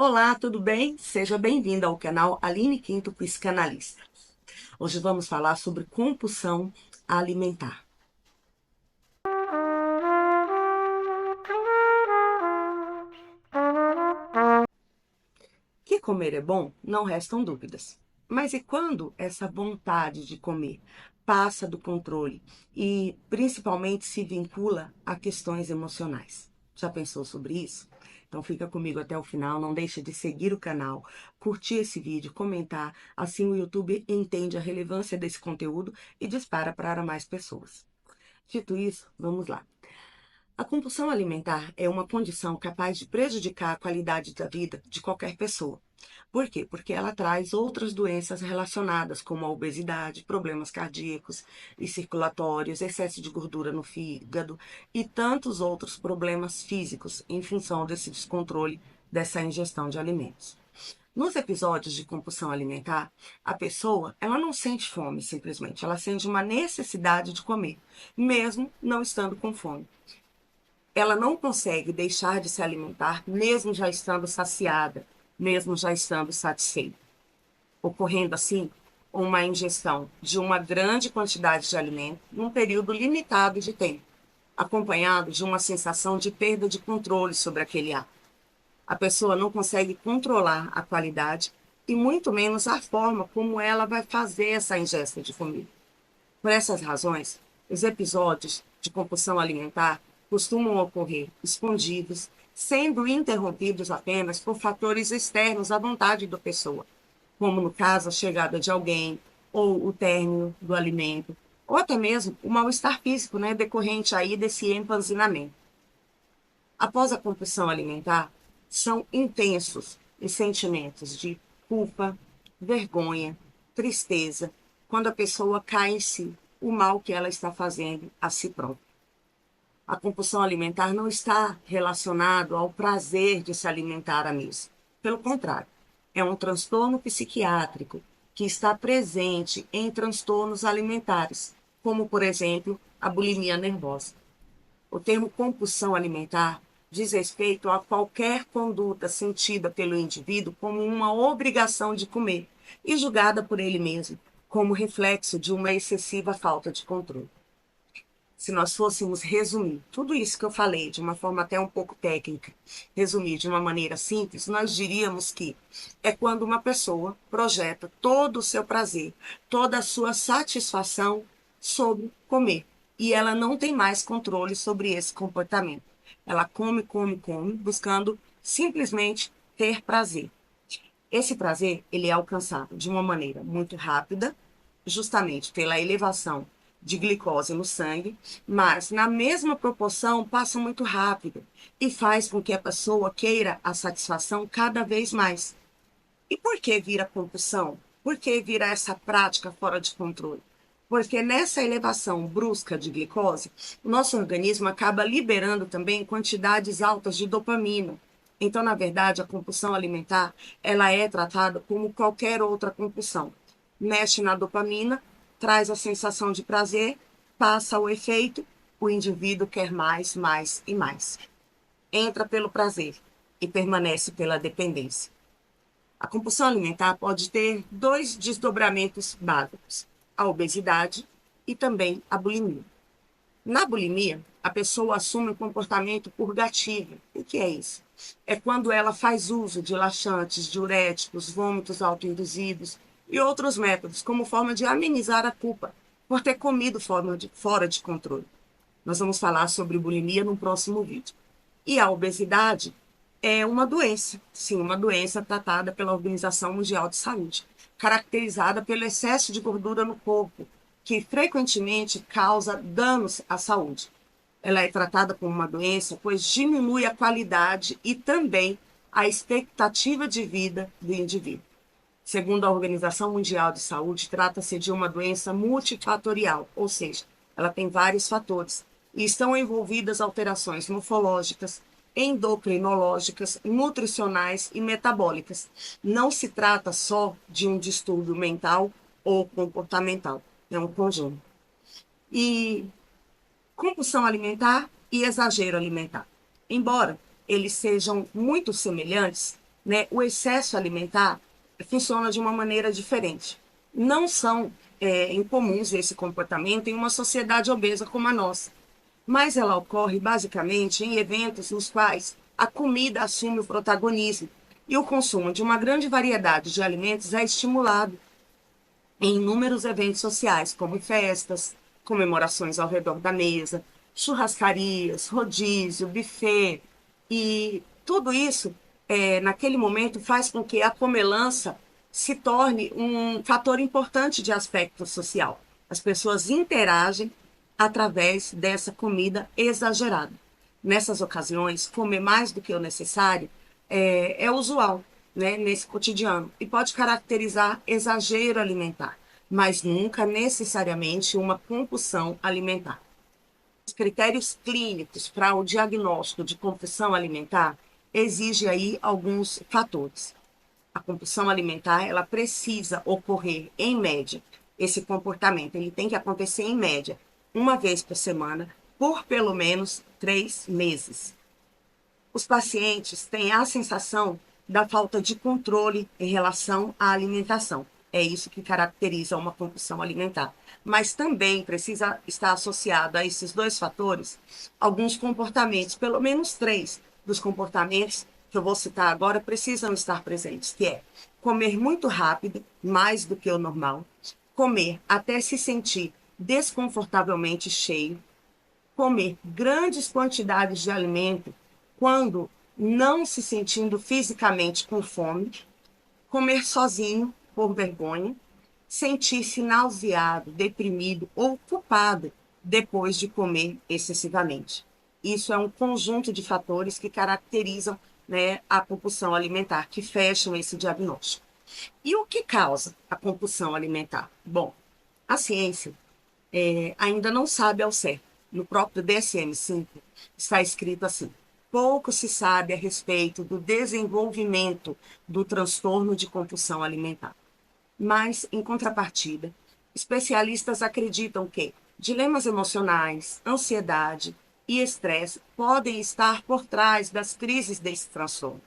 Olá, tudo bem? Seja bem-vindo ao canal Aline Quinto Psicanalista. Hoje vamos falar sobre compulsão alimentar. Que comer é bom, não restam dúvidas. Mas e quando essa vontade de comer passa do controle e principalmente se vincula a questões emocionais? Já pensou sobre isso? Então fica comigo até o final, não deixe de seguir o canal, curtir esse vídeo, comentar, assim o YouTube entende a relevância desse conteúdo e dispara para mais pessoas. Dito isso, vamos lá. A compulsão alimentar é uma condição capaz de prejudicar a qualidade da vida de qualquer pessoa. Por quê? Porque ela traz outras doenças relacionadas, como a obesidade, problemas cardíacos e circulatórios, excesso de gordura no fígado e tantos outros problemas físicos em função desse descontrole dessa ingestão de alimentos. Nos episódios de compulsão alimentar, a pessoa, ela não sente fome simplesmente, ela sente uma necessidade de comer, mesmo não estando com fome. Ela não consegue deixar de se alimentar, mesmo já estando saciada, mesmo já estando satisfeita, ocorrendo assim uma ingestão de uma grande quantidade de alimento num período limitado de tempo, acompanhado de uma sensação de perda de controle sobre aquele ato. A pessoa não consegue controlar a qualidade e muito menos a forma como ela vai fazer essa ingesta de comida. Por essas razões, os episódios de compulsão alimentar costumam ocorrer escondidos, sendo interrompidos apenas por fatores externos à vontade da pessoa, como no caso a chegada de alguém, ou o término do alimento, ou até mesmo o mal-estar físico, decorrente aí desse empanzinamento. Após a compulsão alimentar, são intensos os sentimentos de culpa, vergonha, tristeza, quando a pessoa cai em si, o mal que ela está fazendo a si própria. A compulsão alimentar não está relacionado ao prazer de se alimentar à mesa. Pelo contrário, é um transtorno psiquiátrico que está presente em transtornos alimentares, como, por exemplo, a bulimia nervosa. O termo compulsão alimentar diz respeito a qualquer conduta sentida pelo indivíduo como uma obrigação de comer e julgada por ele mesmo como reflexo de uma excessiva falta de controle. Se nós fôssemos resumir tudo isso que eu falei de uma forma até um pouco técnica, resumir de uma maneira simples, nós diríamos que é quando uma pessoa projeta todo o seu prazer, toda a sua satisfação sobre comer. E ela não tem mais controle sobre esse comportamento. Ela come, come, come, buscando simplesmente ter prazer. Esse prazer, ele é alcançado de uma maneira muito rápida, justamente pela elevação de glicose no sangue, mas na mesma proporção passa muito rápido e faz com que a pessoa queira a satisfação cada vez mais. E por que vira compulsão? Por que vira essa prática fora de controle? Porque nessa elevação brusca de glicose, o nosso organismo acaba liberando também quantidades altas de dopamina. Então, na verdade, a compulsão alimentar, ela é tratada como qualquer outra compulsão. Mexe na dopamina, traz a sensação de prazer, passa o efeito, o indivíduo quer mais, mais e mais. Entra pelo prazer e permanece pela dependência. A compulsão alimentar pode ter dois desdobramentos básicos: a obesidade e também a bulimia. Na bulimia, a pessoa assume um comportamento purgativo. O que é isso? É quando ela faz uso de laxantes, diuréticos, vômitos autoinduzidos e outros métodos como forma de amenizar a culpa por ter comido fora de controle. Nós vamos falar sobre bulimia no próximo vídeo. E a obesidade é uma doença, sim, uma doença tratada pela Organização Mundial de Saúde, caracterizada pelo excesso de gordura no corpo, que frequentemente causa danos à saúde. Ela é tratada como uma doença, pois diminui a qualidade e também a expectativa de vida do indivíduo. Segundo a Organização Mundial de Saúde, trata-se de uma doença multifatorial, ou seja, ela tem vários fatores e estão envolvidas alterações morfológicas, endocrinológicas, nutricionais e metabólicas. Não se trata só de um distúrbio mental ou comportamental, é um conjunto. E compulsão alimentar e exagero alimentar. Embora eles sejam muito semelhantes, né, o excesso alimentar funciona de uma maneira diferente. Não são incomuns esse comportamento em uma sociedade obesa como a nossa, mas ela ocorre basicamente em eventos nos quais a comida assume o protagonismo e o consumo de uma grande variedade de alimentos é estimulado em inúmeros eventos sociais, como festas, comemorações ao redor da mesa, churrascarias, rodízio, buffet, e tudo isso, naquele momento, faz com que a comelança se torne um fator importante de aspecto social. As pessoas interagem através dessa comida exagerada. Nessas ocasiões, comer mais do que o necessário é usual, né, nesse cotidiano e pode caracterizar exagero alimentar, mas nunca necessariamente uma compulsão alimentar. Os critérios clínicos para o diagnóstico de compulsão alimentar exigem aí alguns fatores. A compulsão alimentar, ela precisa ocorrer em média. Esse comportamento, ele tem que acontecer em média uma vez por semana, por pelo menos 3 meses. Os pacientes têm a sensação da falta de controle em relação à alimentação. É isso que caracteriza uma compulsão alimentar. Mas também precisa estar associado a esses dois fatores alguns comportamentos, pelo menos 3 dos comportamentos que eu vou citar agora precisam estar presentes, que é comer muito rápido, mais do que o normal, comer até se sentir desconfortavelmente cheio, comer grandes quantidades de alimento quando não se sentindo fisicamente com fome, comer sozinho por vergonha, sentir-se nauseado, deprimido ou culpado depois de comer excessivamente. Isso é um conjunto de fatores que caracterizam, né, a compulsão alimentar, que fecham esse diagnóstico. E o que causa a compulsão alimentar? Bom, a ciência ainda não sabe ao certo. No próprio DSM-5 está escrito assim: pouco se sabe a respeito do desenvolvimento do transtorno de compulsão alimentar. Mas, em contrapartida, especialistas acreditam que dilemas emocionais, ansiedade e estresse podem estar por trás das crises desse transtorno.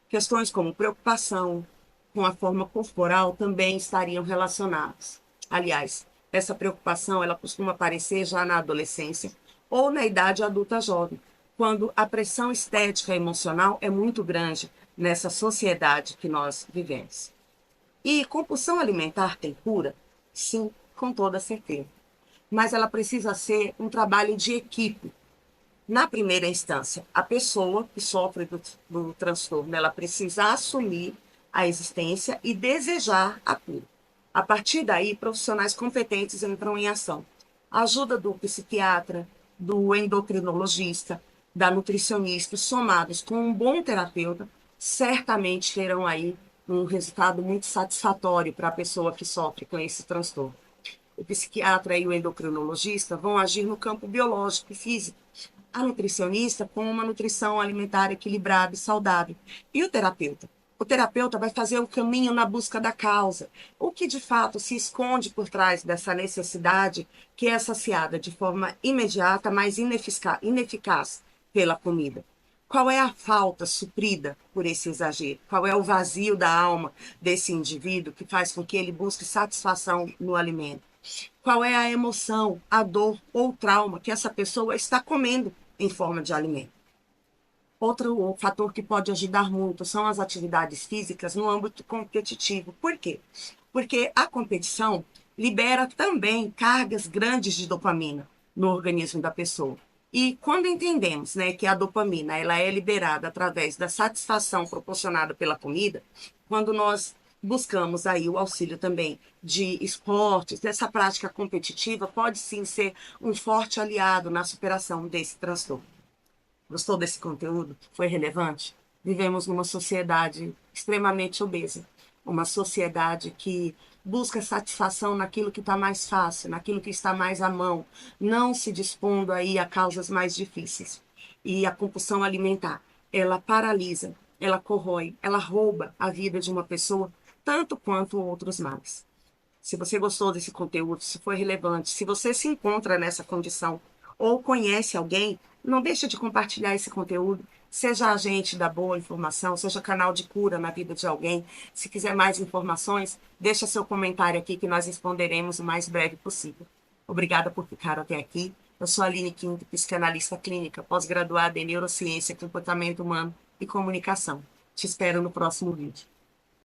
Questões como preocupação com a forma corporal também estariam relacionadas. Aliás, essa preocupação ela costuma aparecer já na adolescência ou na idade adulta jovem, quando a pressão estética e emocional é muito grande nessa sociedade que nós vivemos. E compulsão alimentar tem cura? Sim, com toda certeza. Mas ela precisa ser um trabalho de equipe. Na primeira instância, a pessoa que sofre do transtorno, ela precisa assumir a existência e desejar a cura. A partir daí, profissionais competentes entram em ação. A ajuda do psiquiatra, do endocrinologista, da nutricionista, somados com um bom terapeuta, certamente terão aí um resultado muito satisfatório para a pessoa que sofre com esse transtorno. O psiquiatra e o endocrinologista vão agir no campo biológico e físico, a nutricionista com uma nutrição alimentar equilibrada e saudável. E o terapeuta? O terapeuta vai fazer o caminho na busca da causa, o que de fato se esconde por trás dessa necessidade que é saciada de forma imediata, mas ineficaz pela comida. Qual é a falta suprida por esse exagero? Qual é o vazio da alma desse indivíduo que faz com que ele busque satisfação no alimento? Qual é a emoção, a dor ou trauma que essa pessoa está comendo em forma de alimento? Outro fator que pode ajudar muito são as atividades físicas no âmbito competitivo. Por quê? Porque a competição libera também cargas grandes de dopamina no organismo da pessoa. E quando entendemos, né, que a dopamina ela é liberada através da satisfação proporcionada pela comida, quando nós buscamos aí o auxílio também de esportes, dessa prática competitiva, pode sim ser um forte aliado na superação desse transtorno. Gostou desse conteúdo? Foi relevante? Vivemos numa sociedade extremamente obesa, uma sociedade que busca satisfação naquilo que está mais fácil, naquilo que está mais à mão, não se dispondo aí a causas mais difíceis. E a compulsão alimentar, ela paralisa, ela corrói, ela rouba a vida de uma pessoa, tanto quanto outros males. Se você gostou desse conteúdo, se foi relevante, se você se encontra nessa condição ou conhece alguém, não deixe de compartilhar esse conteúdo Seja agente da boa informação, seja canal de cura na vida de alguém. Se quiser mais informações, deixa seu comentário aqui que nós responderemos o mais breve possível. Obrigada por ficar até aqui. Eu sou a Aline Quinto, psicanalista clínica, pós-graduada em neurociência, comportamento humano e comunicação. Te espero no próximo vídeo.